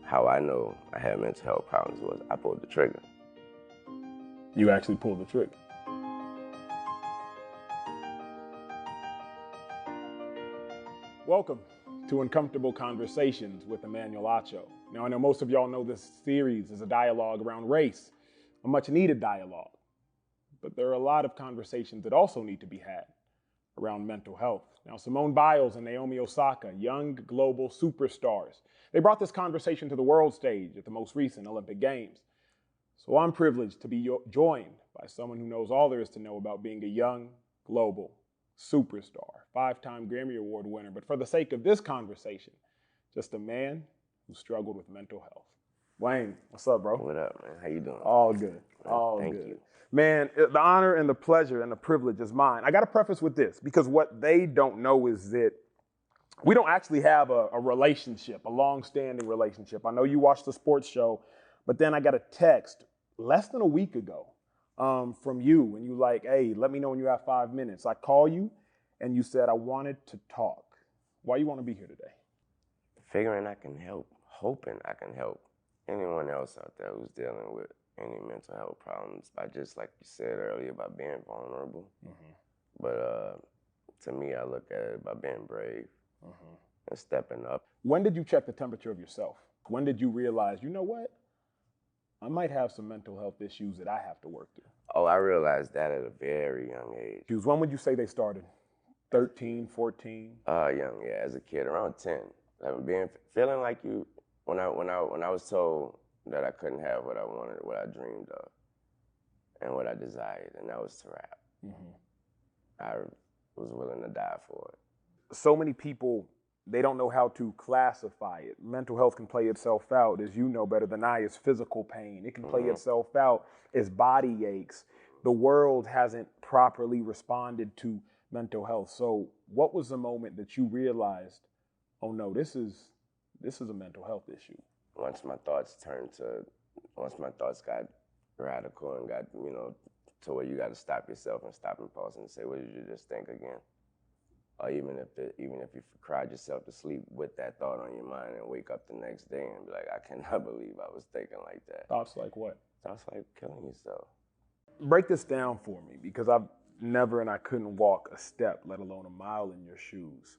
how I know I had mental health problems was I pulled the trigger. You actually pulled the trigger. Welcome to Uncomfortable Conversations with Emmanuel Acho. Now, I know most of y'all know this series is a dialogue around race, a much needed dialogue. But there are a lot of conversations that also need to be had around mental health. Now, Simone Biles and Naomi Osaka, young global superstars, they brought this conversation to the world stage at the most recent Olympic Games. So I'm privileged to be joined by someone who knows all there is to know about being a young global superstar, 5-time Grammy Award winner, but for the sake of this conversation, just a man who struggled with mental health. Wayne, what's up, bro? What up, man? How you doing? All good. All Thank good. you. Man, the honor and the pleasure and the privilege is mine. I got to preface with this because what they don't know is that we don't actually have a relationship, a long-standing relationship. I know you watched the sports show, but then I got a text less than a week ago from you, and you like, hey, let me know when you have 5 minutes. I call you, and you said I wanted to talk. Why you want to be here today? Figuring I can help, hoping I can help anyone else out there who's dealing with any mental health problems by just, like you said earlier, by being vulnerable. Mm-hmm. But to me, I look at it by being brave and stepping up. When did you check the temperature of yourself? When did you realize, you know what? I might have some mental health issues that I have to work through. Oh, I realized that at a very young age. When would you say they started? 13, 14? Young, yeah, as a kid, around 10. Feeling like you, when I was told that I couldn't have what I wanted, what I dreamed of, and what I desired, and that was to rap. Mm-hmm. I was willing to die for it. So many people, they don't know how to classify it. Mental health can play itself out, as you know better than I, as physical pain. It can play itself out as body aches. The world hasn't properly responded to mental health. So what was the moment that you realized, oh no, this is a mental health issue? Once my thoughts got radical and got, to where you got to stop yourself and stop and pause and say, what did you just think again? Or even if you cried yourself to sleep with that thought on your mind and wake up the next day and be like, I cannot believe I was thinking like that. Thoughts like what? Thoughts like killing yourself. Break this down for me, because I've never and I couldn't walk a step, let alone a mile in your shoes.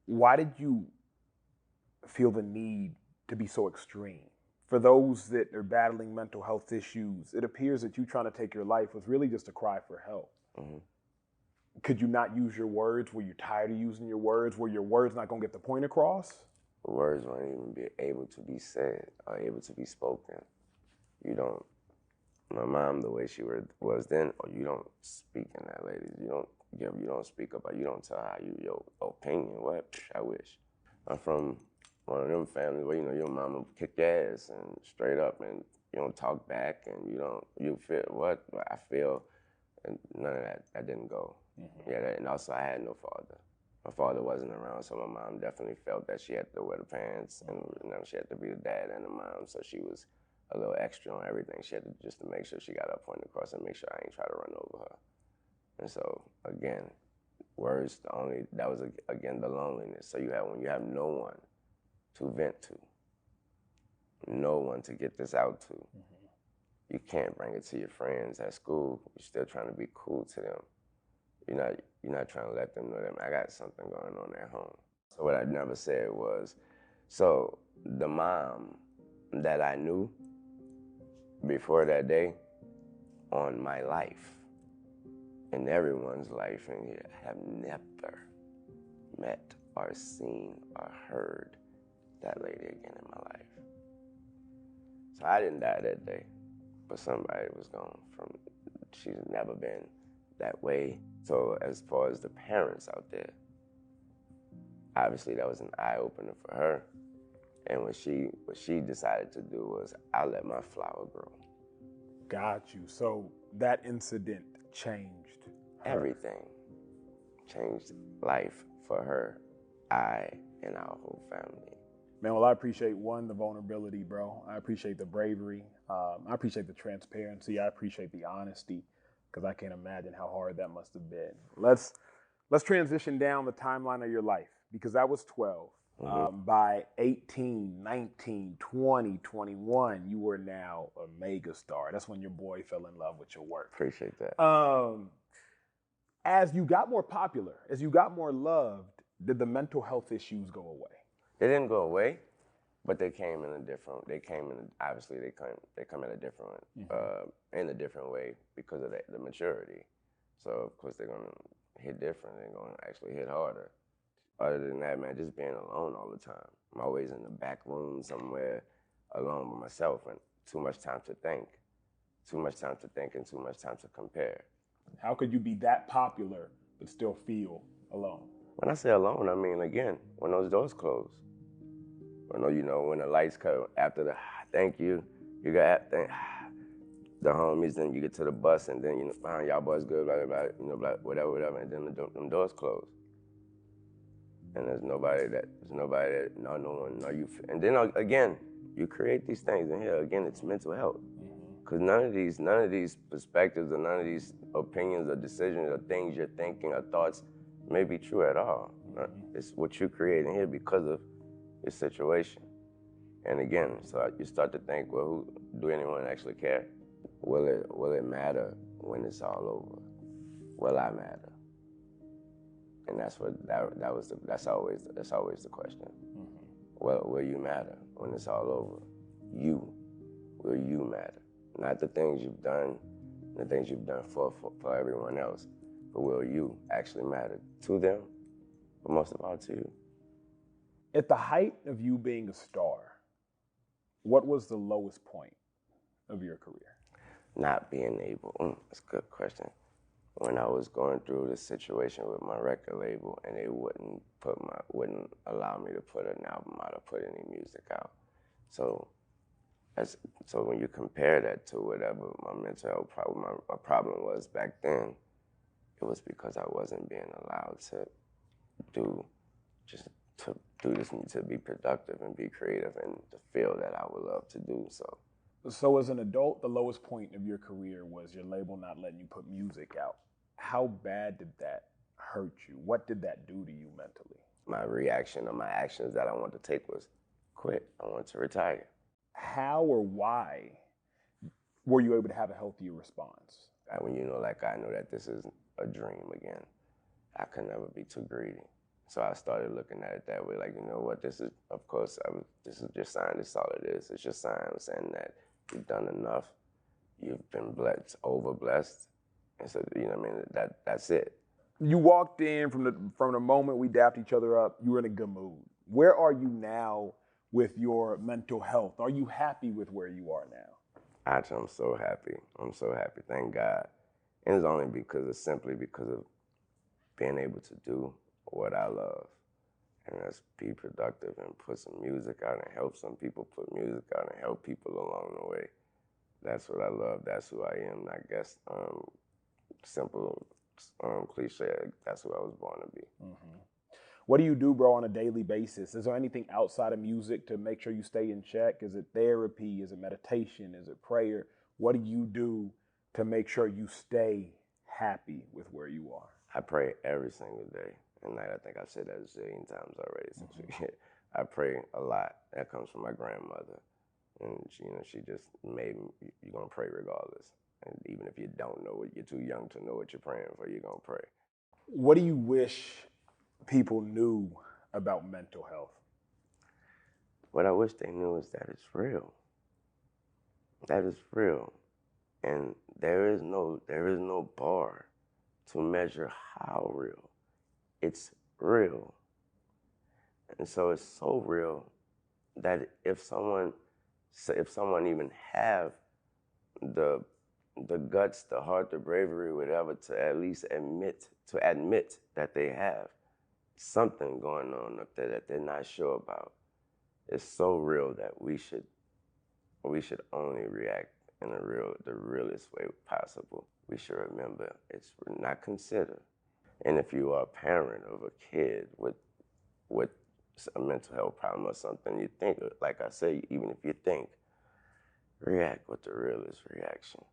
Why did you feel the need to be so extreme? For those that are battling mental health issues, it appears that you trying to take your life was really just a cry for help. Mm-hmm. Could you not use your words? Were you tired of using your words? Were your words not going to get the point across? The words won't even be able to be said or able to be spoken. My mom, the way she was then, you don't speak in that, ladies. You don't speak about, you don't tell her your opinion. What? I wish. I'm from one of them families where, your mama kick your ass and straight up, and you don't talk back, and you feel what I feel, and none of that didn't go. Mm-hmm. Yeah, and also I had no father. My father wasn't around, so my mom definitely felt that she had to wear the pants, and she had to be the dad and the mom, so she was a little extra on everything. She had to just to make sure she got her point across and make sure I ain't try to run over her. And so again, words that was again the loneliness. So when you have no one to vent to, no one to get this out to, you can't bring it to your friends at school. You're still trying to be cool to them. You're not trying to let them know that I got something going on at home. So what I never said was, so the mom that I knew before that day on my life and everyone's life in here have never met or seen or heard that lady again in my life. So I didn't die that day, but somebody was gone she's never been that way. So as far as the parents out there, obviously that was an eye-opener for her. And what she decided to do was, I let my flower grow. Got you. So that incident changed her. Everything. Changed life for her, I, and our whole family. Man, well, I appreciate, the vulnerability, bro. I appreciate the bravery. I appreciate the transparency. I appreciate the honesty, because I can't imagine how hard that must have been. Let's transition down the timeline of your life, because that was 12. By 18, 19, 20, 21, you were now a mega star. That's when your boy fell in love with your work. Appreciate that. As you got more popular, as you got more loved, did the mental health issues go away? They didn't go away, but they came in a different. They came in obviously they come in a different in a different way because of the maturity. So of course they're gonna hit different. They're gonna actually hit harder. Other than that, man, just being alone all the time. I'm always in the back room somewhere, alone with myself, and too much time to think, too much time to think, and too much time to compare. How could you be that popular but still feel alone? When I say alone, I mean again when those doors close. When the lights come after the thank you, you got the homies, then you get to the bus, and then y'all boys good, blah blah blah, blah, whatever, and then them doors close, and there's nobody that no one know you, and then again you create these things, and here again it's mental health, because none of these perspectives or none of these opinions or decisions or things you're thinking or thoughts may be true at all. It's what you create in here because of your situation. And again, so you start to think, well, do anyone actually care? Will it matter when it's all over? Will I matter? And that's always the question. Will you matter when it's all over? Will you matter? Not the things you've done, the things you've done for everyone else, but will you actually matter to them, but most of all to you? At the height of you being a star, what was the lowest point of your career? Not being able, that's a good question. When I was going through this situation with my record label and they wouldn't allow me to put an album out or put any music out. So when you compare that to whatever my mental health problem, my problem was back then, it was because I wasn't being allowed to do this, to be productive and be creative and the field that I would love to do. So as an adult, the lowest point of your career was your label not letting you put music out. How bad did that hurt you? What did that do to you mentally? My reaction or my actions that I wanted to take was quit. I wanted to retire. How or why were you able to have a healthier response? When I know that this is a dream again, I could never be too greedy. So I started looking at it that way, like, you know what, this is your sign, this is all it is. It's your sign saying that you've done enough, you've been blessed, over blessed, and so, that's it. You walked in from the moment we dapped each other up, you were in a good mood. Where are you now with your mental health? Are you happy with where you are now? Actually, I'm so happy. I'm so happy, thank God. And it's simply because of being able to do what I love, and that's be productive and put some music out and help some people put music out and help people along the way. That's what I love. That's who I am. I guess simple cliche. That's who I was born to be. What do you do, bro, on a daily basis? Is there anything outside of music to make sure you stay in check? Is it therapy? Is it meditation? Is it prayer? What do you do to make sure you stay happy with where you are? I pray every single day. And I think I've said that a zillion times already. I pray a lot. That comes from my grandmother. And she just made me, you're going to pray regardless. And even if you don't know it, you're too young to know what you're praying for, you're going to pray. What do you wish people knew about mental health? What I wish they knew is that it's real. That is real. And there is no bar to measure how real. It's real. And so it's so real that if someone even have the guts, the heart, the bravery, whatever, to at least admit that they have something going on up there that they're not sure about, it's so real that we should only react in the realest way possible. We should remember it's not considered. And if you are a parent of a kid with a mental health problem or something, you think, like I say, even if you think, react with the realest reaction.